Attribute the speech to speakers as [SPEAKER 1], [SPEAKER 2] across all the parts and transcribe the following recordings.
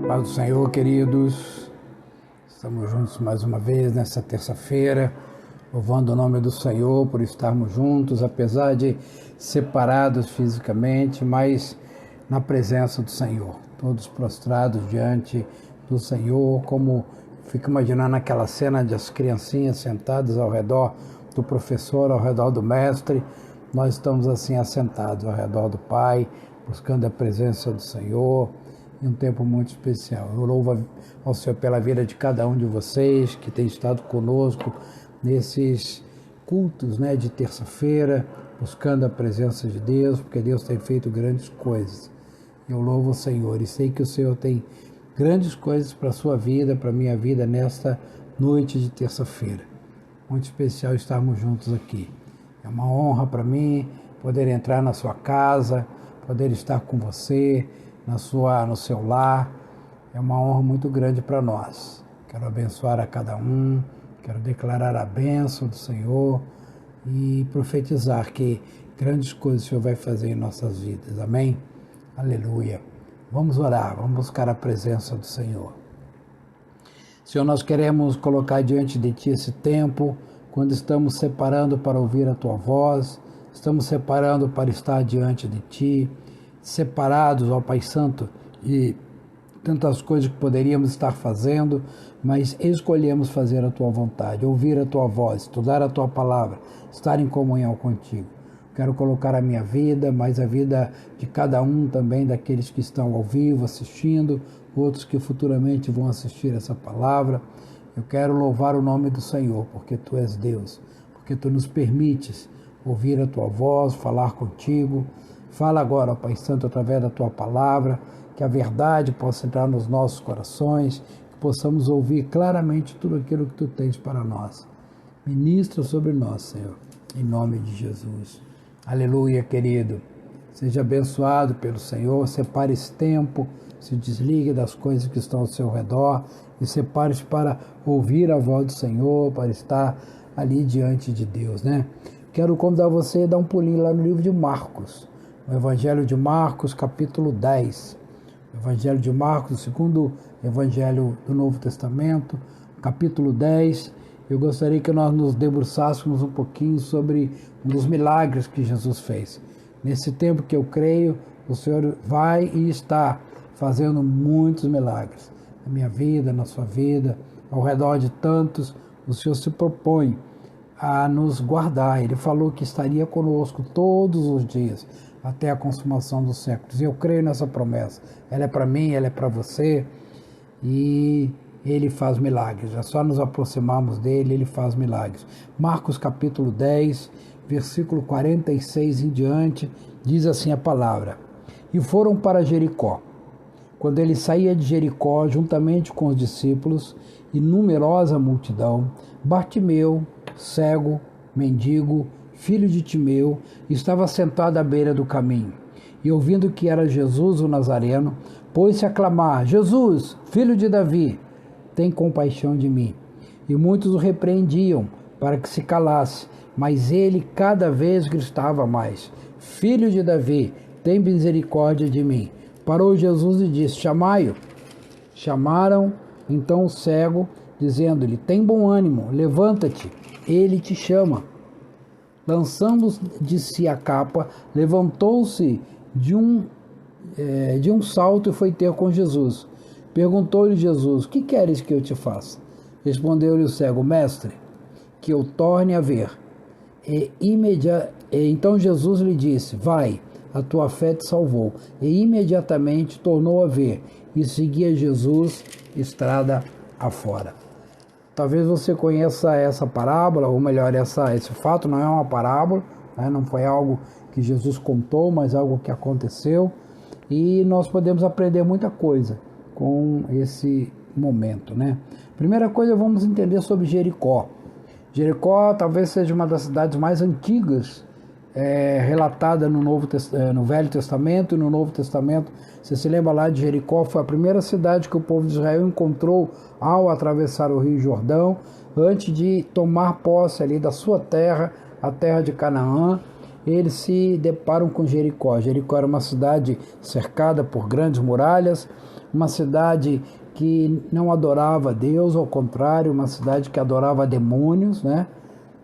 [SPEAKER 1] Paz do Senhor, queridos, estamos juntos mais uma vez nessa terça-feira, louvando o nome do Senhor por estarmos juntos, apesar de separados fisicamente, mas na presença do Senhor, todos prostrados diante do Senhor, como fico imaginando aquela cena de as criancinhas sentadas ao redor do professor, ao redor do mestre. Nós estamos assim assentados ao redor do Pai, buscando a presença do Senhor, em um tempo muito especial. Eu louvo ao Senhor pela vida de cada um de vocês que tem estado conosco nesses cultos, de terça-feira, buscando a presença de Deus, porque Deus tem feito grandes coisas. Eu louvo o Senhor e sei que o Senhor tem grandes coisas para a sua vida, para a minha vida, nesta noite de terça-feira. Muito especial estarmos juntos aqui. É uma honra para mim poder entrar na sua casa, poder estar com você, no seu lar. É uma honra muito grande para nós. Quero abençoar a cada um, quero declarar a bênção do Senhor e profetizar que grandes coisas o Senhor vai fazer em nossas vidas. Amém? Aleluia. Vamos orar, vamos buscar a presença do Senhor. Senhor, nós queremos colocar diante de Ti esse tempo, quando estamos separando para ouvir a Tua voz, estamos separando para estar diante de Ti, separados, ó Pai Santo, de tantas coisas que poderíamos estar fazendo, mas escolhemos fazer a Tua vontade, ouvir a Tua voz, estudar a Tua palavra, estar em comunhão contigo. Quero colocar a minha vida, mas a vida de cada um também, daqueles que estão ao vivo assistindo, outros que futuramente vão assistir essa palavra. Eu quero louvar o nome do Senhor, porque Tu és Deus, porque Tu nos permites ouvir a Tua voz, falar contigo. Fala agora, ó Pai Santo, através da Tua palavra, que a verdade possa entrar nos nossos corações, que possamos ouvir claramente tudo aquilo que Tu tens para nós. Ministra sobre nós, Senhor, em nome de Jesus. Aleluia, querido. Seja abençoado pelo Senhor, separe esse tempo, se desligue das coisas que estão ao seu redor e separe-se para ouvir a voz do Senhor, para estar ali diante de Deus, Quero convidar você a dar um pulinho lá no livro de Marcos, no Evangelho de Marcos, capítulo 10. O Evangelho de Marcos, o segundo Evangelho do Novo Testamento, capítulo 10. Eu gostaria que nós nos debruçássemos um pouquinho sobre um dos milagres que Jesus fez. Nesse tempo que eu creio, o Senhor vai e está fazendo muitos milagres. Na minha vida, na sua vida, ao redor de tantos, o Senhor se propõe a nos guardar. Ele falou que estaria conosco todos os dias, até a consumação dos séculos. E eu creio nessa promessa. Ela é para mim, ela é para você. E Ele faz milagres. É só nos aproximarmos dele, Ele faz milagres. Marcos capítulo 10, versículo 46 em diante, diz assim a palavra: E foram para Jericó. Quando ele saía de Jericó, juntamente com os discípulos e numerosa multidão, Bartimeu, cego, mendigo, filho de Timeu, estava sentado à beira do caminho. E ouvindo que era Jesus o Nazareno, pôs-se a clamar: Jesus, filho de Davi, tem compaixão de mim. E muitos o repreendiam para que se calasse, mas ele cada vez gritava mais: Filho de Davi, tem misericórdia de mim. Parou Jesus e disse: Chamai-o. Chamaram então o cego, dizendo-lhe: Tem bom ânimo, levanta-te, ele te chama. Lançando de si a capa, levantou-se de um salto e foi ter com Jesus. Perguntou-lhe Jesus: Que queres que eu te faça? Respondeu-lhe o cego: Mestre, que eu torne a ver. Então Jesus lhe disse: Vai, a tua fé te salvou. E imediatamente tornou a ver e seguia Jesus estrada afora. Talvez você conheça essa parábola, ou melhor, esse fato não é uma parábola, não foi algo que Jesus contou, mas algo que aconteceu. E nós podemos aprender muita coisa com esse momento, Primeira coisa, vamos entender sobre Jericó. Jericó talvez seja uma das cidades mais antigas relatada no Velho Testamento e no Novo Testamento. Você se lembra lá de Jericó? Foi a primeira cidade que o povo de Israel encontrou ao atravessar o Rio Jordão, antes de tomar posse ali da sua terra, a terra de Canaã. Eles se deparam com Jericó. Jericó era uma cidade cercada por grandes muralhas, uma cidade que não adorava a Deus, ao contrário, uma cidade que adorava demônios, né?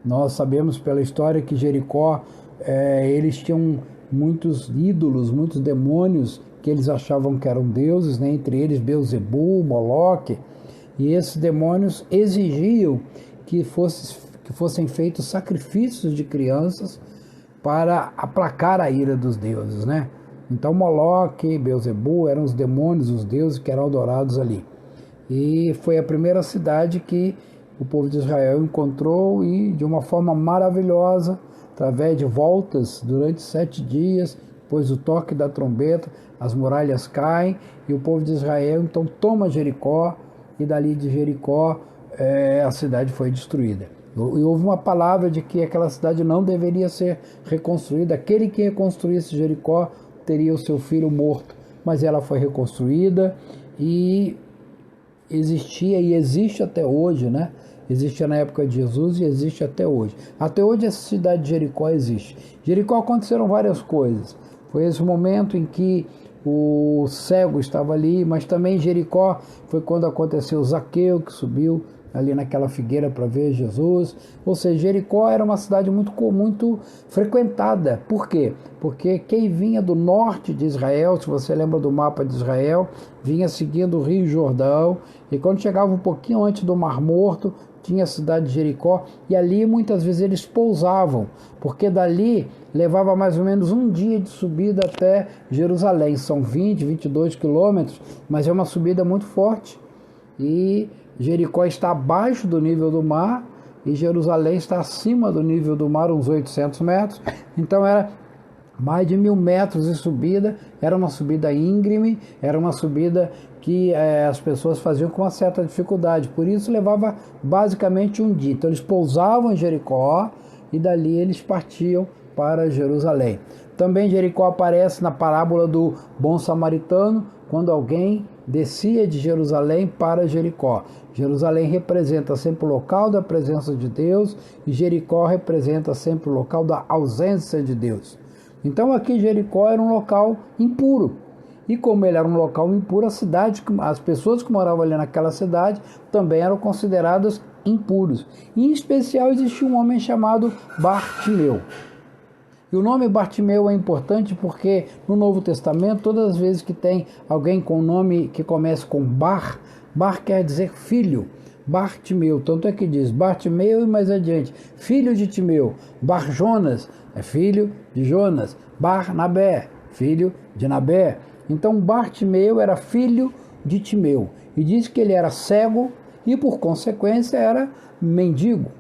[SPEAKER 1] Nós sabemos pela história que Jericó, eles tinham muitos ídolos, muitos demônios que eles achavam que eram deuses, né? Entre eles Belzebu, Moloque, e esses demônios exigiam que fossem feitos sacrifícios de crianças para aplacar a ira dos deuses, né? Então Moloque, Belzebu eram os demônios, os deuses que eram adorados ali. E foi a primeira cidade que o povo de Israel encontrou e de uma forma maravilhosa, através de voltas durante 7 dias, depois do toque da trombeta, as muralhas caem e o povo de Israel então toma Jericó e dali de Jericó a cidade foi destruída. E houve uma palavra de que aquela cidade não deveria ser reconstruída, aquele que reconstruísse Jericó teria o seu filho morto, mas ela foi reconstruída e existia e existe até hoje, né? Existia na época de Jesus e existe até hoje. Até hoje essa cidade de Jericó existe. Jericó aconteceram várias coisas. Foi esse momento em que o cego estava ali, mas também Jericó foi quando aconteceu o Zaqueu, que subiu ali naquela figueira para ver Jesus. Ou seja, Jericó era uma cidade muito frequentada. Por quê? Porque quem vinha do norte de Israel, se você lembra do mapa de Israel, vinha seguindo o Rio Jordão, e quando chegava um pouquinho antes do Mar Morto, tinha a cidade de Jericó, e ali muitas vezes eles pousavam, porque dali levava mais ou menos um dia de subida até Jerusalém. São 22 quilômetros, mas é uma subida muito forte. E Jericó está abaixo do nível do mar e Jerusalém está acima do nível do mar, uns 800 metros. Então era mais de 1.000 metros de subida, era uma subida íngreme, era uma subida que as pessoas faziam com uma certa dificuldade, por isso levava basicamente um dia. Então eles pousavam em Jericó e dali eles partiam para Jerusalém. Também Jericó aparece na parábola do bom samaritano, quando alguém descia de Jerusalém para Jericó. Jerusalém representa sempre o local da presença de Deus e Jericó representa sempre o local da ausência de Deus. Então aqui Jericó era um local impuro. E como ele era um local impuro, as pessoas que moravam ali naquela cidade também eram consideradas impuros. E, em especial existia um homem chamado Bartimeu. E o nome Bartimeu é importante porque no Novo Testamento, todas as vezes que tem alguém com nome que começa com Bar quer dizer filho. Bartimeu, tanto é que diz Bartimeu e mais adiante, filho de Timeu. Bar-Jonas é filho de Jonas. Barnabé, filho de Nabé. Então Bartimeu era filho de Timeu. E diz que ele era cego e por consequência era mendigo.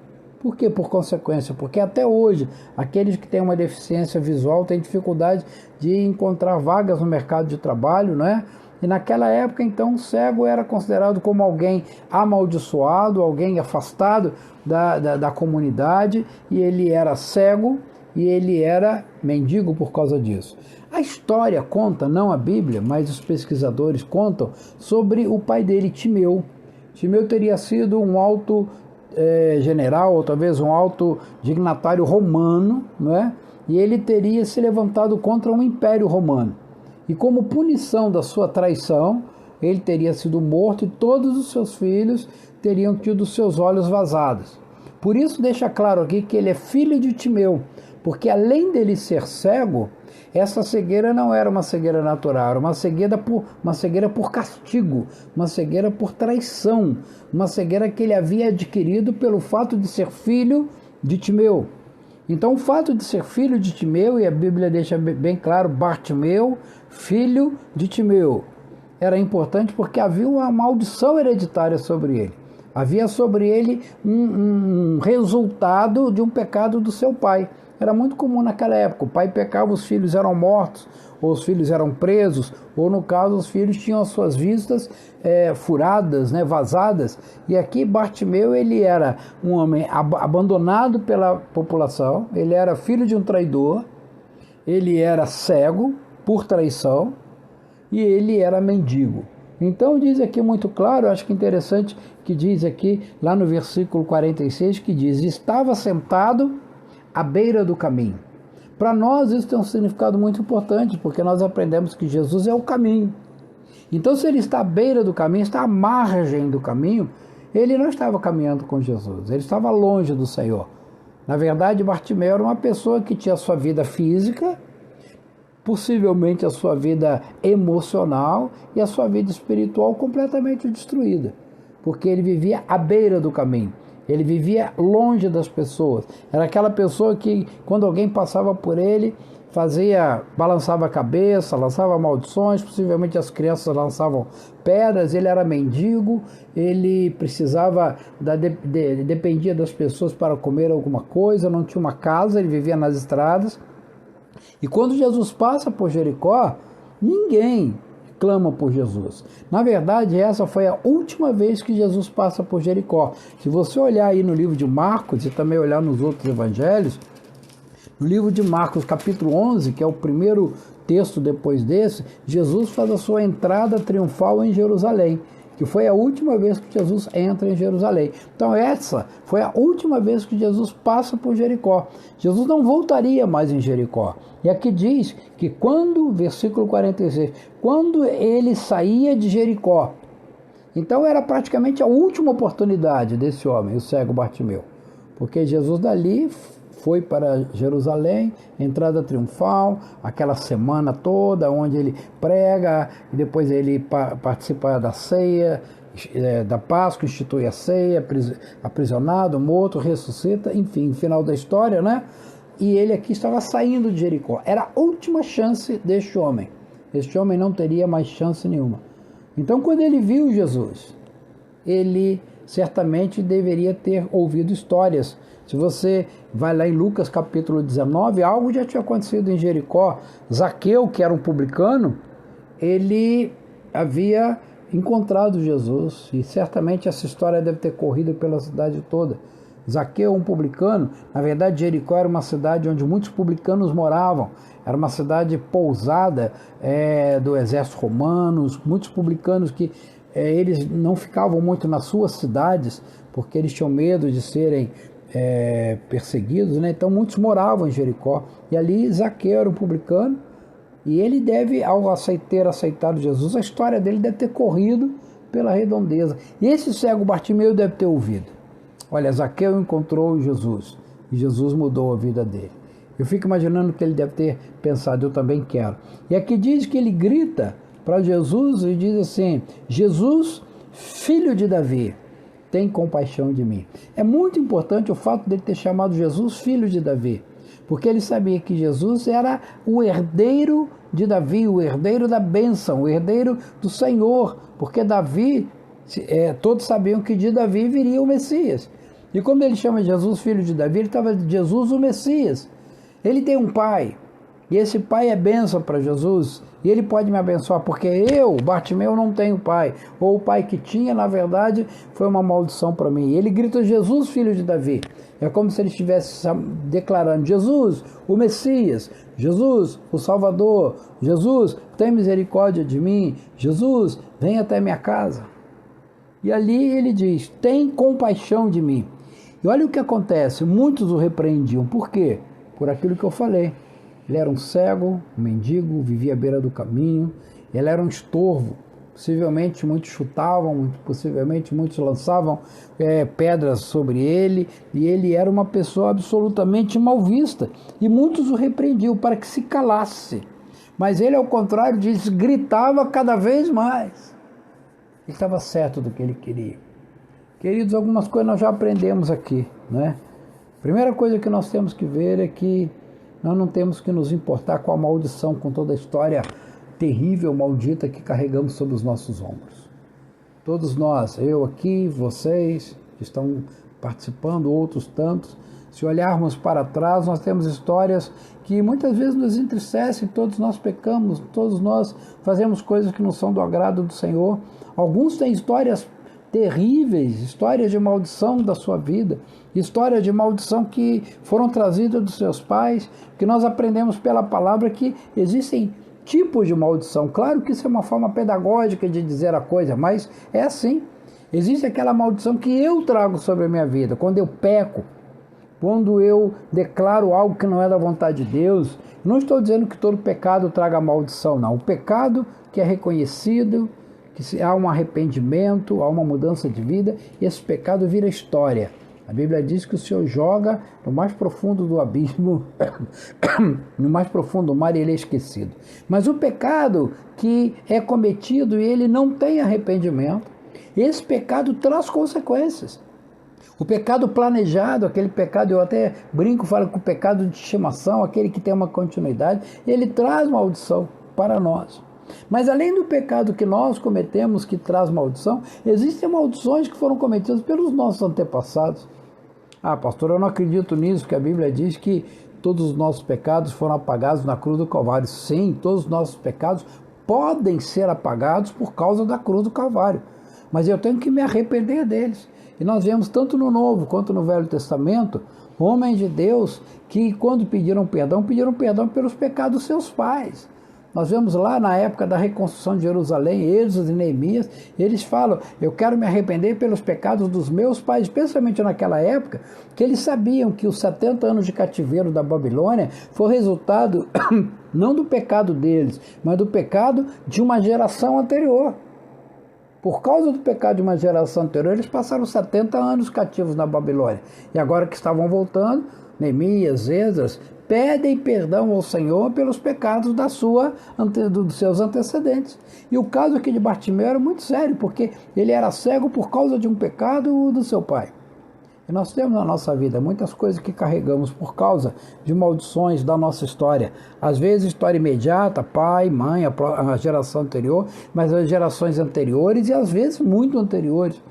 [SPEAKER 1] Por que por consequência? Porque até hoje, aqueles que têm uma deficiência visual têm dificuldade de encontrar vagas no mercado de trabalho, né? E naquela época, então, o cego era considerado como alguém amaldiçoado, alguém afastado da comunidade, e ele era cego e ele era mendigo por causa disso. A história conta, não a Bíblia, mas os pesquisadores contam sobre o pai dele, Timeu. Timeu teria sido um alto general, ou talvez um alto dignatário romano, né? E ele teria se levantado contra um império romano. E como punição da sua traição, ele teria sido morto e todos os seus filhos teriam tido seus olhos vazados. Por isso deixa claro aqui que ele é filho de Timeu, porque além dele ser cego, essa cegueira não era uma cegueira natural, era uma cegueira por castigo, uma cegueira por traição, uma cegueira que ele havia adquirido pelo fato de ser filho de Timeu. Então o fato de ser filho de Timeu, e a Bíblia deixa bem claro, Bartimeu, filho de Timeu, era importante porque havia uma maldição hereditária sobre ele. Havia sobre ele um resultado de um pecado do seu pai. Era muito comum naquela época. O pai pecava, os filhos eram mortos, ou os filhos eram presos, ou no caso os filhos tinham as suas vistas furadas, né, vazadas. E aqui Bartimeu, ele era um homem abandonado pela população, ele era filho de um traidor, ele era cego por traição e ele era mendigo. Então diz aqui muito claro, acho que interessante que diz aqui, lá no versículo 46, que diz: estava sentado à beira do caminho. Para nós isso tem um significado muito importante, porque nós aprendemos que Jesus é o caminho. Então, se ele está à beira do caminho, está à margem do caminho, ele não estava caminhando com Jesus, ele estava longe do Senhor. Na verdade, Bartimeu era uma pessoa que tinha a sua vida física, possivelmente a sua vida emocional e a sua vida espiritual completamente destruída, porque ele vivia à beira do caminho, ele vivia longe das pessoas. Era aquela pessoa que, quando alguém passava por ele, balançava a cabeça, lançava maldições, possivelmente as crianças lançavam pedras. Ele era mendigo, ele precisava, dependia das pessoas para comer alguma coisa, não tinha uma casa, ele vivia nas estradas. E quando Jesus passa por Jericó, ninguém clama por Jesus. Na verdade, essa foi a última vez que Jesus passa por Jericó. Se você olhar aí no livro de Marcos e também olhar nos outros evangelhos, no livro de Marcos, capítulo 11, que é o primeiro texto depois desse, Jesus faz a sua entrada triunfal em Jerusalém, que foi a última vez que Jesus entra em Jerusalém. Então essa foi a última vez que Jesus passa por Jericó. Jesus não voltaria mais em Jericó. E aqui diz que versículo 46, quando ele saía de Jericó, então era praticamente a última oportunidade desse homem, o cego Bartimeu, porque Jesus dali foi para Jerusalém, entrada triunfal, aquela semana toda onde ele prega, e depois ele participa da ceia, da Páscoa, institui a ceia, aprisionado, morto, ressuscita, enfim, final da história, né? E ele aqui estava saindo de Jericó. Era a última chance deste homem. Este homem não teria mais chance nenhuma. Então, quando ele viu Jesus, ele certamente deveria ter ouvido histórias. Se você vai lá em Lucas capítulo 19, algo já tinha acontecido em Jericó. Zaqueu, que era um publicano, ele havia encontrado Jesus, e certamente essa história deve ter corrido pela cidade toda. Zaqueu, um publicano, na verdade Jericó era uma cidade onde muitos publicanos moravam, era uma cidade pousada do exército romano, muitos publicanos que eles não ficavam muito nas suas cidades, porque eles tinham medo de serem perseguidos, né? Então muitos moravam em Jericó, e ali Zaqueu era um publicano, e ele deve, ao ter aceitado Jesus, a história dele deve ter corrido pela redondeza, e esse cego Bartimeu deve ter ouvido. Olha, Zaqueu encontrou Jesus, e Jesus mudou a vida dele. Eu fico imaginando que ele deve ter pensado, eu também quero. E aqui diz que ele grita para Jesus e diz assim: Jesus, filho de Davi, tem compaixão de mim. É muito importante o fato dele ter chamado Jesus filho de Davi, porque ele sabia que Jesus era o herdeiro de Davi, o herdeiro da bênção, o herdeiro do Senhor, porque Davi, todos sabiam que de Davi viria o Messias. E como ele chama Jesus filho de Davi, ele estava Jesus o Messias. Ele tem um pai, e esse pai é bênção para Jesus, e ele pode me abençoar, porque eu, Bartimeu, não tenho pai, ou o pai que tinha, na verdade, foi uma maldição para mim. E ele grita: Jesus, filho de Davi. É como se ele estivesse declarando: Jesus, o Messias, Jesus, o Salvador, Jesus, tem misericórdia de mim, Jesus, vem até minha casa. E ali ele diz: tem compaixão de mim. E olha o que acontece, muitos o repreendiam. Por quê? Por aquilo que eu falei. Ele era um cego, um mendigo, vivia à beira do caminho, ele era um estorvo. Possivelmente muitos chutavam, possivelmente muitos lançavam pedras sobre ele, e ele era uma pessoa absolutamente mal vista. E muitos o repreendiam para que se calasse. Mas ele, ao contrário disso, gritava cada vez mais. Ele estava certo do que ele queria. Queridos, algumas coisas nós já aprendemos aqui, né? Primeira coisa que nós temos que ver é que nós não temos que nos importar com a maldição, com toda a história terrível, maldita que carregamos sobre os nossos ombros. Todos nós, eu aqui, vocês que estão participando, outros tantos, se olharmos para trás, nós temos histórias que muitas vezes nos entristecem. Todos nós pecamos, todos nós fazemos coisas que não são do agrado do Senhor. Alguns têm histórias terríveis, histórias de maldição da sua vida, histórias de maldição que foram trazidas dos seus pais, que nós aprendemos pela palavra que existem tipos de maldição. Claro que isso é uma forma pedagógica de dizer a coisa, mas é assim. Existe aquela maldição que eu trago sobre a minha vida, quando eu peco, quando eu declaro algo que não é da vontade de Deus. Não estou dizendo que todo pecado traga maldição, não. O pecado que é reconhecido, que se há um arrependimento, há uma mudança de vida, e esse pecado vira história. A Bíblia diz que o Senhor joga no mais profundo do abismo, no mais profundo do mar, e ele é esquecido. Mas o pecado que é cometido e ele não tem arrependimento, esse pecado traz consequências. O pecado planejado, aquele pecado, eu até brinco, falo que o pecado de estimação, aquele que tem uma continuidade, ele traz maldição para nós. Mas além do pecado que nós cometemos, que traz maldição, existem maldições que foram cometidas pelos nossos antepassados. Ah, pastor, eu não acredito nisso, porque a Bíblia diz que todos os nossos pecados foram apagados na cruz do Calvário. Sim, todos os nossos pecados podem ser apagados por causa da cruz do Calvário. Mas eu tenho que me arrepender deles. E nós vemos tanto no Novo quanto no Velho Testamento, homens de Deus que quando pediram perdão pelos pecados dos seus pais. Nós vemos lá na época da reconstrução de Jerusalém, Êxodo e Neemias, eles falam, eu quero me arrepender pelos pecados dos meus pais, especialmente naquela época, que eles sabiam que os 70 anos de cativeiro da Babilônia foi resultado não do pecado deles, mas do pecado de uma geração anterior. Por causa do pecado de uma geração anterior, eles passaram 70 anos cativos na Babilônia. E agora que estavam voltando, Neemias, Esdras, pedem perdão ao Senhor pelos pecados dos seus antecedentes. E o caso aqui de Bartimeu era muito sério, porque ele era cego por causa de um pecado do seu pai. E nós temos na nossa vida muitas coisas que carregamos por causa de maldições da nossa história. Às vezes história imediata, pai, mãe, a geração anterior, mas as gerações anteriores e às vezes muito anteriores.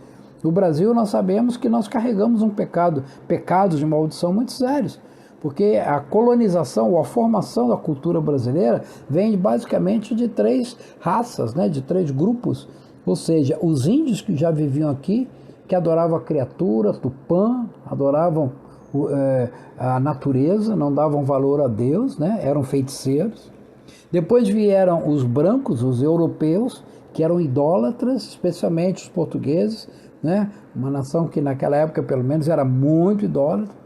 [SPEAKER 1] No Brasil nós sabemos que nós carregamos pecados de maldição muito sérios. Porque a colonização ou a formação da cultura brasileira vem basicamente de 3 raças, né, de 3 grupos. Ou seja, os índios que já viviam aqui, que adoravam a criatura, Tupã, adoravam a natureza, não davam valor a Deus, né, eram feiticeiros. Depois vieram os brancos, os europeus, que eram idólatras, especialmente os portugueses, né, uma nação que naquela época pelo menos era muito idólatra.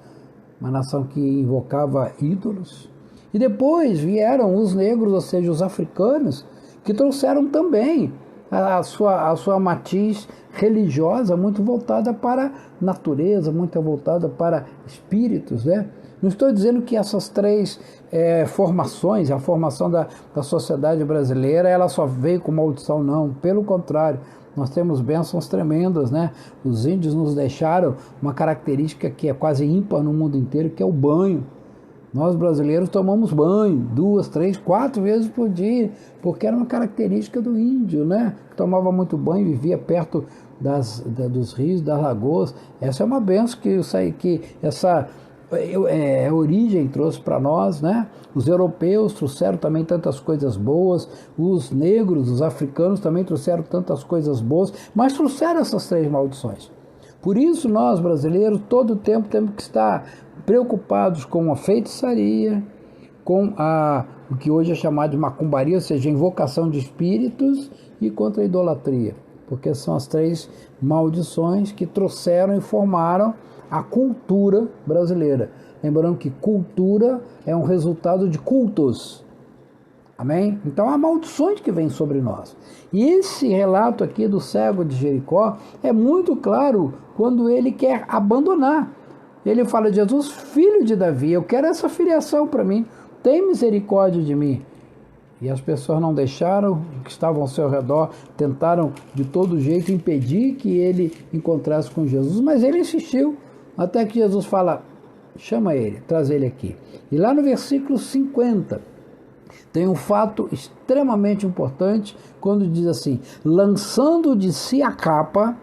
[SPEAKER 1] Uma nação que invocava ídolos. E depois vieram os negros, ou seja, os africanos, que trouxeram também a sua matiz religiosa muito voltada para a natureza, muito voltada para espíritos, né? Não estou dizendo que essas 3 formações, a formação da sociedade brasileira, ela só veio com maldição, não. Pelo contrário, nós temos bênçãos tremendas, né? Os índios nos deixaram uma característica que é quase ímpar no mundo inteiro, que é o banho. Nós brasileiros tomamos banho 2, 3, 4 vezes por dia, porque era uma característica do índio, né? Que tomava muito banho, vivia perto dos rios, das lagoas. Essa é uma bênção que essa origem trouxe para nós, né? Os europeus trouxeram também tantas coisas boas, os negros, os africanos também trouxeram tantas coisas boas, mas trouxeram essas 3 maldições. Por isso nós brasileiros todo o tempo temos que estar preocupados com a feitiçaria, com o que hoje é chamado de macumbaria, ou seja, invocação de espíritos, e contra a idolatria, porque são as 3 maldições que trouxeram e formaram a cultura brasileira. Lembrando que cultura é um resultado de cultos. Amém? Então há maldições que vêm sobre nós. E esse relato aqui do cego de Jericó é muito claro quando ele quer abandonar. Ele fala, Jesus, filho de Davi, eu quero essa filiação para mim, tem misericórdia de mim. E as pessoas não deixaram, que estavam ao seu redor, tentaram de todo jeito impedir que ele encontrasse com Jesus, mas ele insistiu, até que Jesus fala, chama ele, traz ele aqui. E lá no versículo 50, tem um fato extremamente importante, quando diz assim, lançando de si a capa,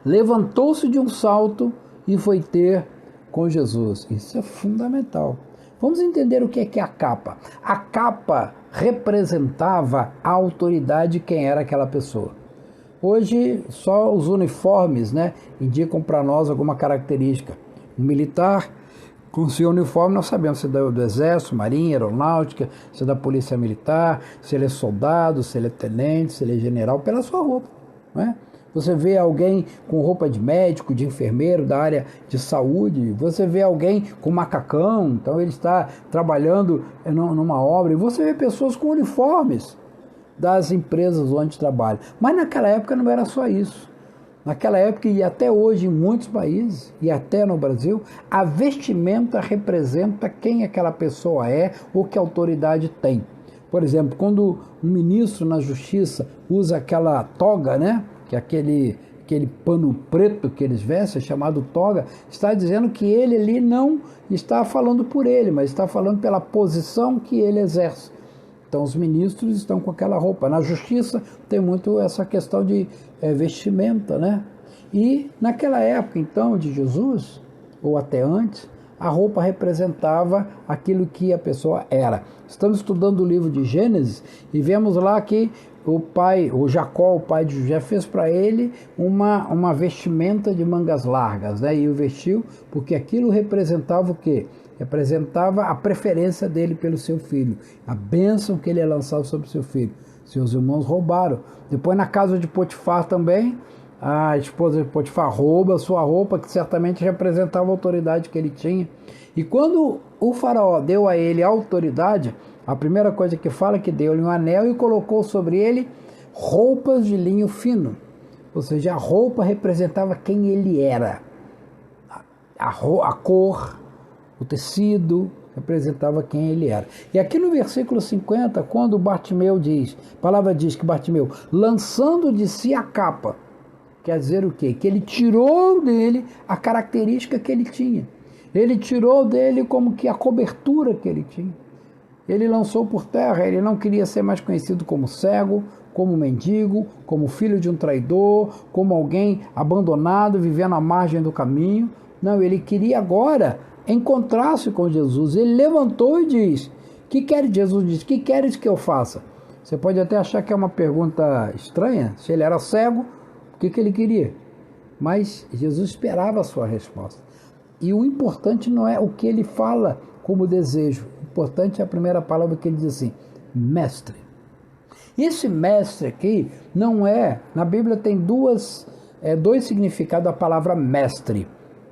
[SPEAKER 1] levantou-se de um salto e foi ter com Jesus. Isso é fundamental. Vamos entender o que é a capa. A capa representava a autoridade de quem era aquela pessoa. Hoje, só os uniformes, né, indicam para nós alguma característica. Um militar, com seu uniforme, nós sabemos se é do Exército, Marinha, Aeronáutica, se é da Polícia Militar, se ele é soldado, se ele é tenente, se ele é general, pela sua roupa, né? Você vê alguém com roupa de médico, de enfermeiro, da área de saúde, você vê alguém com macacão, então ele está trabalhando numa obra, e você vê pessoas com uniformes. das empresas onde trabalha. Mas naquela época não era só isso. Naquela época, e até hoje em muitos países, e até no Brasil, a vestimenta representa quem aquela pessoa é ou que autoridade tem. Por exemplo, quando um ministro na justiça usa aquela toga, né? Que é aquele pano preto que eles vestem, chamado toga, está dizendo que ele ali não está falando por ele, mas está falando pela posição que ele exerce. Então os ministros estão com aquela roupa. Na justiça tem muito essa questão de vestimenta, né? E naquela época, então, de Jesus, ou até antes, a roupa representava aquilo que a pessoa era. Estamos estudando o livro de Gênesis e vemos lá que o Jacó, o pai de José, fez para ele uma vestimenta de mangas largas, né? E o vestiu porque aquilo representava o quê? Representava a preferência dele pelo seu filho, a bênção que ele ia lançar sobre o seu filho. Seus irmãos roubaram. Depois na casa de Potifar também, a esposa de Potifar rouba a sua roupa, que certamente representava a autoridade que ele tinha. E quando o faraó deu a ele a autoridade, a primeira coisa que fala é que deu-lhe um anel e colocou sobre ele roupas de linho fino. Ou seja, a roupa representava quem ele era. A cor, o tecido representava quem ele era. E aqui no versículo 50, quando Bartimeu diz, a palavra diz que Bartimeu, lançando de si a capa, quer dizer o quê? Que ele tirou dele a característica que ele tinha. Ele tirou dele como que a cobertura que ele tinha. Ele lançou por terra, ele não queria ser mais conhecido como cego, como mendigo, como filho de um traidor, como alguém abandonado, vivendo à margem do caminho. Não, ele queria agora encontrar-se com Jesus. Ele levantou e diz, Jesus diz, que queres que eu faça? Você pode até achar que é uma pergunta estranha, se ele era cego, o que ele queria? Mas Jesus esperava a sua resposta. E o importante não é o que ele fala como desejo, o importante é a primeira palavra que ele diz assim, mestre. Esse mestre aqui não é, na Bíblia tem dois significados da palavra mestre,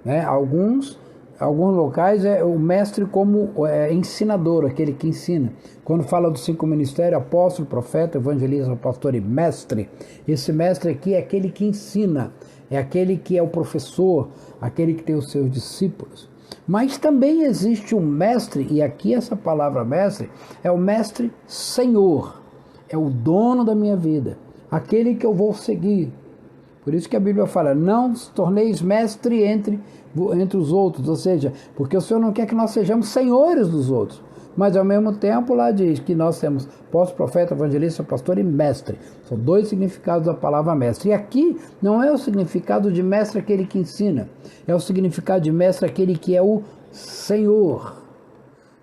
[SPEAKER 1] né? Alguns locais é o mestre como ensinador, aquele que ensina. Quando fala dos 5 ministérios, apóstolo, profeta, evangelista, pastor e mestre, esse mestre aqui é aquele que ensina, é aquele que é o professor, aquele que tem os seus discípulos. Mas também existe um mestre, e aqui essa palavra mestre é o mestre Senhor, é o dono da minha vida, aquele que eu vou seguir. Por isso que a Bíblia fala, não se torneis mestre entre os outros, ou seja, porque o Senhor não quer que nós sejamos senhores dos outros, mas ao mesmo tempo lá diz que nós temos apóstolo, profeta, evangelista, pastor e mestre. São 2 significados da palavra mestre. E aqui não é o significado de mestre aquele que ensina, é o significado de mestre aquele que é o Senhor.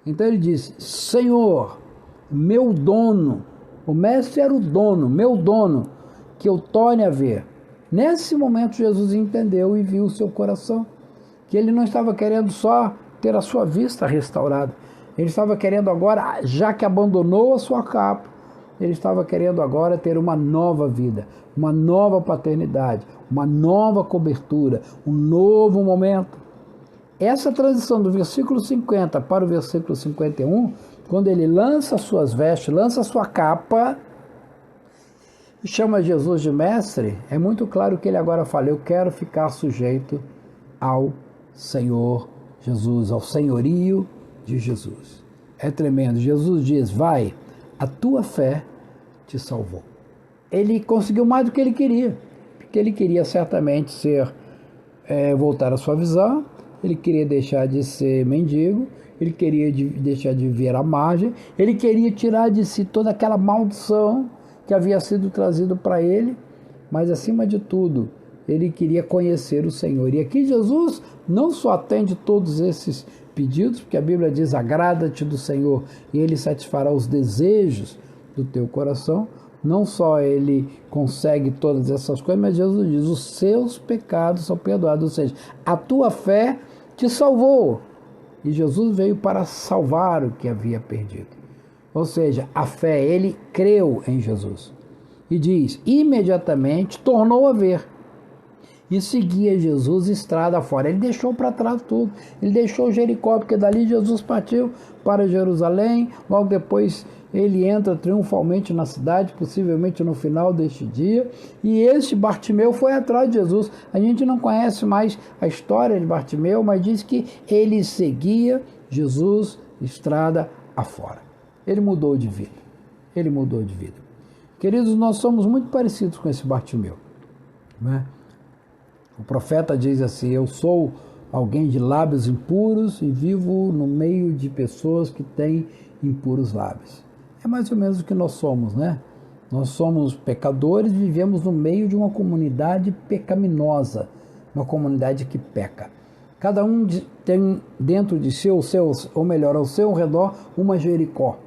[SPEAKER 1] Então ele diz, Senhor, meu dono. O mestre era o dono, meu dono, que eu torne a ver. Nesse momento Jesus entendeu e viu o seu coração, que ele não estava querendo só ter a sua vista restaurada, ele estava querendo agora, já que abandonou a sua capa, ele estava querendo agora ter uma nova vida, uma nova paternidade, uma nova cobertura, um novo momento. Essa transição do versículo 50 para o versículo 51, quando ele lança suas vestes, lança sua capa, e chama Jesus de mestre, é muito claro que ele agora fala, eu quero ficar sujeito ao Senhor Jesus, ao senhorio de Jesus. É tremendo. Jesus diz, vai, a tua fé te salvou. Ele conseguiu mais do que ele queria, porque ele queria certamente voltar à sua visão, ele queria deixar de ser mendigo, ele queria deixar de ver à margem, ele queria tirar de si toda aquela maldição que havia sido trazido para ele, mas acima de tudo, ele queria conhecer o Senhor. E aqui Jesus não só atende todos esses pedidos, porque a Bíblia diz, agrada-te do Senhor e ele satisfará os desejos do teu coração. Não só ele consegue todas essas coisas, mas Jesus diz, os seus pecados são perdoados, ou seja, a tua fé te salvou. E Jesus veio para salvar o que havia perdido. Ou seja, a fé, ele creu em Jesus. E diz, imediatamente tornou a ver. E seguia Jesus estrada fora. Ele deixou para trás tudo. Ele deixou Jericó, porque dali Jesus partiu para Jerusalém. Logo depois ele entra triunfalmente na cidade, possivelmente no final deste dia, e este Bartimeu foi atrás de Jesus. A gente não conhece mais a história de Bartimeu, mas diz que ele seguia Jesus estrada afora. Ele mudou de vida. Ele mudou de vida. Queridos, nós somos muito parecidos com esse Bartimeu, né? O profeta diz assim: eu sou alguém de lábios impuros e vivo no meio de pessoas que têm impuros lábios. É mais ou menos o que nós somos, né? Nós somos pecadores, vivemos no meio de uma comunidade pecaminosa, uma comunidade que peca. Cada um tem dentro de si, ou melhor, ao seu redor, uma Jericó.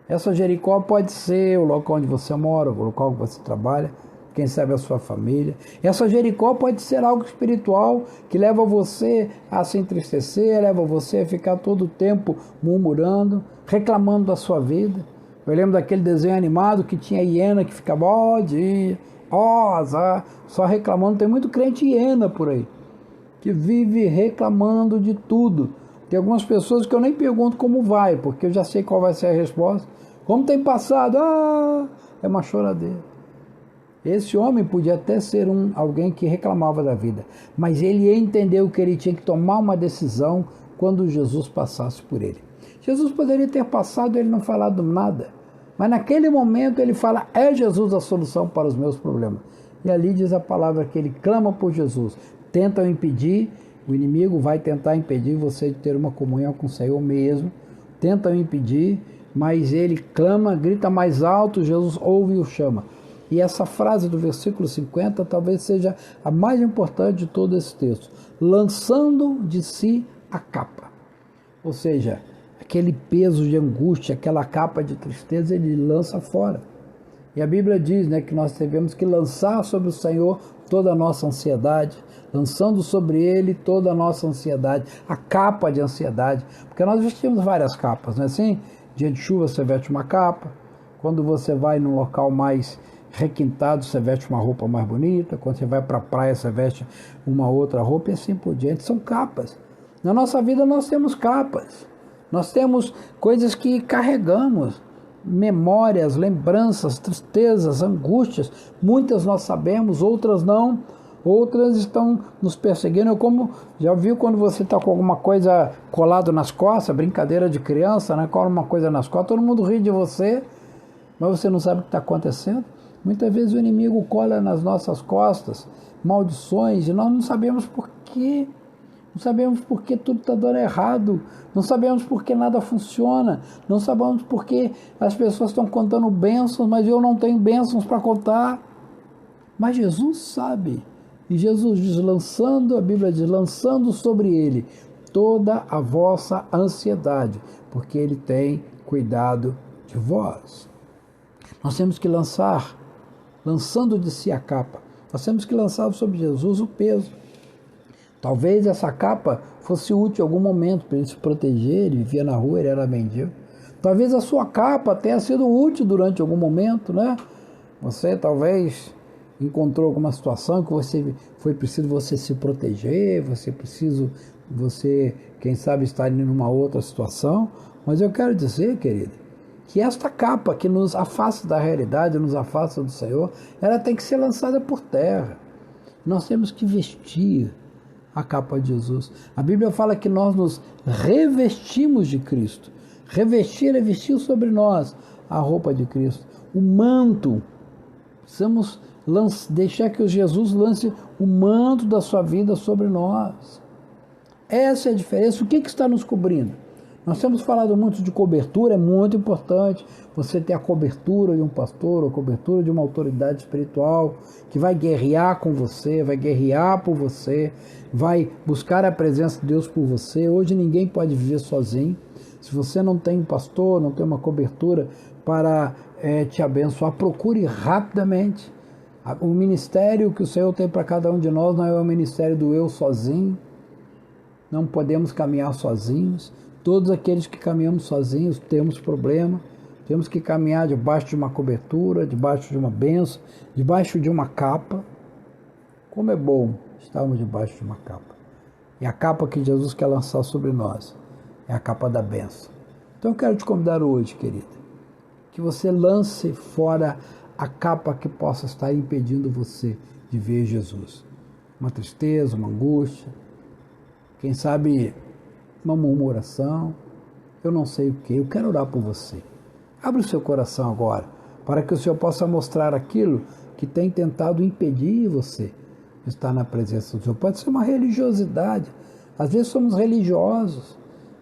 [SPEAKER 1] Essa Jericó pode ser o local onde você mora, o local onde você trabalha, quem sabe a sua família. Essa Jericó pode ser algo espiritual que leva você a se entristecer, leva você a ficar todo o tempo murmurando, reclamando da sua vida. Eu lembro daquele desenho animado que tinha hiena que ficava, ó dia, ó azar, só reclamando. Tem muito crente hiena por aí, que vive reclamando de tudo. Tem algumas pessoas que eu nem pergunto como vai, porque eu já sei qual vai ser a resposta. Como tem passado? É uma choradeira. Esse homem podia até ser alguém que reclamava da vida, mas ele entendeu que ele tinha que tomar uma decisão quando Jesus passasse por ele. Jesus poderia ter passado e ele não falado nada, mas naquele momento ele fala: é Jesus a solução para os meus problemas. E ali diz a palavra que ele clama por Jesus. Tentam impedir, o inimigo vai tentar impedir você de ter uma comunhão com o Senhor mesmo. Tentam impedir, mas ele clama, grita mais alto, Jesus ouve e o chama. E essa frase do versículo 50 talvez seja a mais importante de todo esse texto. Lançando de si a capa. Ou seja, aquele peso de angústia, aquela capa de tristeza, ele lança fora. E a Bíblia diz, né, que nós devemos que lançar sobre o Senhor toda a nossa ansiedade, lançando sobre Ele toda a nossa ansiedade, a capa de ansiedade. Porque nós vestimos várias capas, não é assim? Dia de chuva você veste uma capa, quando você vai num local mais requintado, você veste uma roupa mais bonita, quando você vai para a praia, você veste uma outra roupa e assim por diante. São capas. Na nossa vida nós temos capas, nós temos coisas que carregamos, memórias, lembranças, tristezas, angústias. Muitas nós sabemos, outras não, outras estão nos perseguindo. Como já viu quando você está com alguma coisa colado nas costas, brincadeira de criança, né? Cola uma coisa nas costas, todo mundo ri de você, mas você não sabe o que está acontecendo. Muitas vezes o inimigo cola nas nossas costas maldições e nós não sabemos por quê. Não sabemos por que tudo está dando errado. Não sabemos por que nada funciona. Não sabemos por que as pessoas estão contando bênçãos, mas eu não tenho bênçãos para contar. Mas Jesus sabe. E Jesus diz, a Bíblia diz, lançando sobre ele toda a vossa ansiedade, porque ele tem cuidado de vós. Nós temos que lançando de si a capa. Nós temos que lançar sobre Jesus o peso. Talvez essa capa fosse útil em algum momento para ele se proteger, ele vivia na rua, ele era mendigo. Talvez a sua capa tenha sido útil durante algum momento, né? Você talvez encontrou alguma situação que foi preciso você se proteger, você, quem sabe, estar em uma outra situação. Mas eu quero dizer, querido, que esta capa que nos afasta da realidade, nos afasta do Senhor, ela tem que ser lançada por terra. Nós temos que vestir a capa de Jesus. A Bíblia fala que nós nos revestimos de Cristo. Revestir é vestir sobre nós a roupa de Cristo. O manto. Precisamos deixar que Jesus lance o manto da sua vida sobre nós. Essa é a diferença. O que está nos cobrindo? Nós temos falado muito de cobertura, é muito importante você ter a cobertura de um pastor, a cobertura de uma autoridade espiritual que vai guerrear com você, vai guerrear por você, vai buscar a presença de Deus por você. Hoje ninguém pode viver sozinho. Se você não tem um pastor, não tem uma cobertura para te abençoar, procure rapidamente. O ministério que o Senhor tem para cada um de nós não é o ministério do eu sozinho. Não podemos caminhar sozinhos. Todos aqueles que caminhamos sozinhos temos problema. Temos que caminhar debaixo de uma cobertura, debaixo de uma bênção, debaixo de uma capa. Como é bom estarmos debaixo de uma capa. E a capa que Jesus quer lançar sobre nós é a capa da bênção. Então eu quero te convidar hoje, querida, que você lance fora a capa que possa estar impedindo você de ver Jesus. Uma tristeza, uma angústia, quem sabe uma murmuração, eu não sei o que, eu quero orar por você. Abre o seu coração agora, para que o Senhor possa mostrar aquilo que tem tentado impedir você de estar na presença do Senhor. Pode ser uma religiosidade, às vezes somos religiosos,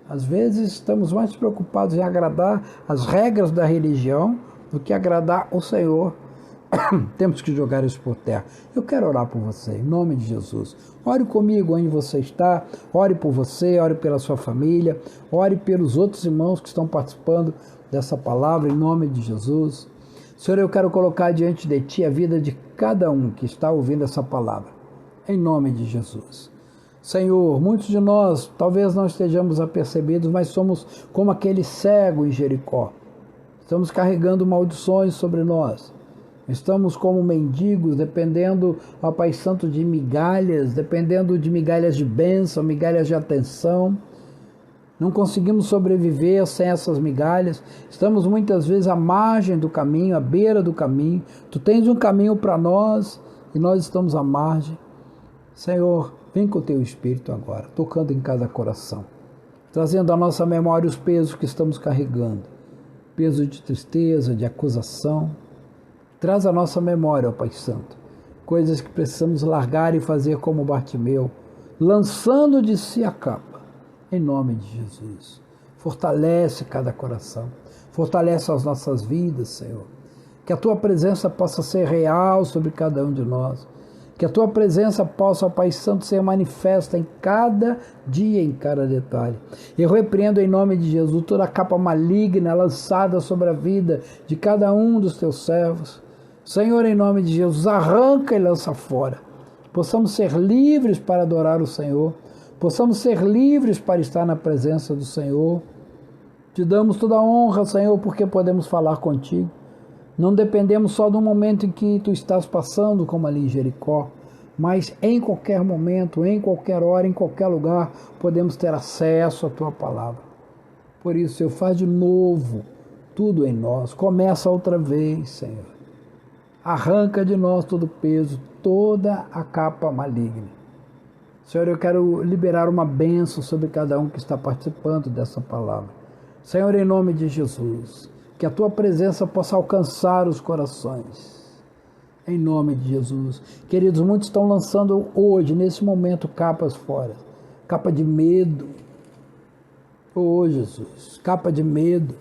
[SPEAKER 1] às vezes estamos mais preocupados em agradar as regras da religião do que agradar o Senhor. Temos que jogar isso por terra. Eu quero orar por você, em nome de Jesus. Ore comigo onde você está, ore por você, ore pela sua família, ore pelos outros irmãos que estão participando dessa palavra, em nome de Jesus. Senhor, eu quero colocar diante de Ti a vida de cada um que está ouvindo essa palavra, em nome de Jesus. Senhor, muitos de nós talvez não estejamos apercebidos, mas somos como aquele cego em Jericó. Estamos carregando maldições sobre nós. Estamos como mendigos, dependendo, ó Pai Santo, de migalhas, dependendo de migalhas de bênção, migalhas de atenção. Não conseguimos sobreviver sem essas migalhas. Estamos muitas vezes à margem do caminho, à beira do caminho. Tu tens um caminho para nós e nós estamos à margem. Senhor, vem com o Teu Espírito agora, tocando em cada coração, trazendo à nossa memória os pesos que estamos carregando. Peso de tristeza, de acusação. Traz à nossa memória, ó Pai Santo, coisas que precisamos largar e fazer como Bartimeu, lançando de si a capa, em nome de Jesus. Fortalece cada coração, fortalece as nossas vidas, Senhor. Que a Tua presença possa ser real sobre cada um de nós. Que a Tua presença possa, ó Pai Santo, ser manifesta em cada dia, em cada detalhe. Eu repreendo em nome de Jesus toda a capa maligna lançada sobre a vida de cada um dos Teus servos. Senhor, em nome de Jesus, arranca e lança fora. Possamos ser livres para adorar o Senhor. Possamos ser livres para estar na presença do Senhor. Te damos toda a honra, Senhor, porque podemos falar contigo. Não dependemos só do momento em que Tu estás passando, como ali em Jericó, mas em qualquer momento, em qualquer hora, em qualquer lugar, podemos ter acesso à Tua palavra. Por isso, Senhor, faz de novo tudo em nós. Começa outra vez, Senhor. Arranca de nós todo o peso, toda a capa maligna. Senhor, eu quero liberar uma bênção sobre cada um que está participando dessa palavra. Senhor, em nome de Jesus, que a Tua presença possa alcançar os corações. Em nome de Jesus. Queridos, muitos estão lançando hoje, nesse momento, capas fora. Capa de medo. Oh, Jesus, capa de medo.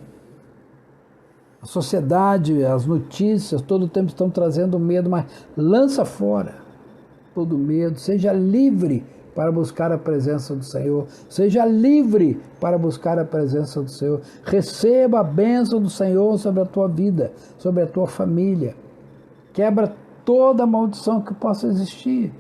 [SPEAKER 1] A sociedade, as notícias, todo o tempo estão trazendo medo, mas lança fora todo medo. Seja livre para buscar a presença do Senhor. Seja livre para buscar a presença do Senhor. Receba a bênção do Senhor sobre a tua vida, sobre a tua família. Quebra toda a maldição que possa existir.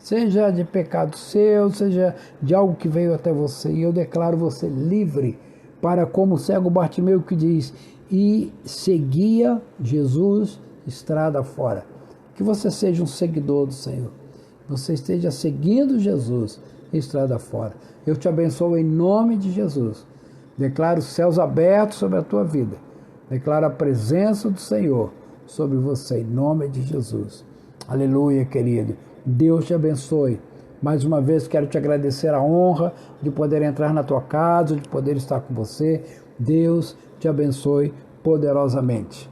[SPEAKER 1] Seja de pecado seu, seja de algo que veio até você. E eu declaro você livre para, como o cego Bartimeu que diz, e seguia Jesus estrada fora. Que você seja um seguidor do Senhor. Você esteja seguindo Jesus estrada fora. Eu te abençoo em nome de Jesus. Declaro os céus abertos sobre a tua vida. Declaro a presença do Senhor sobre você em nome de Jesus. Aleluia, querido. Deus te abençoe. Mais uma vez quero te agradecer a honra de poder entrar na tua casa, de poder estar com você. Deus te abençoe poderosamente.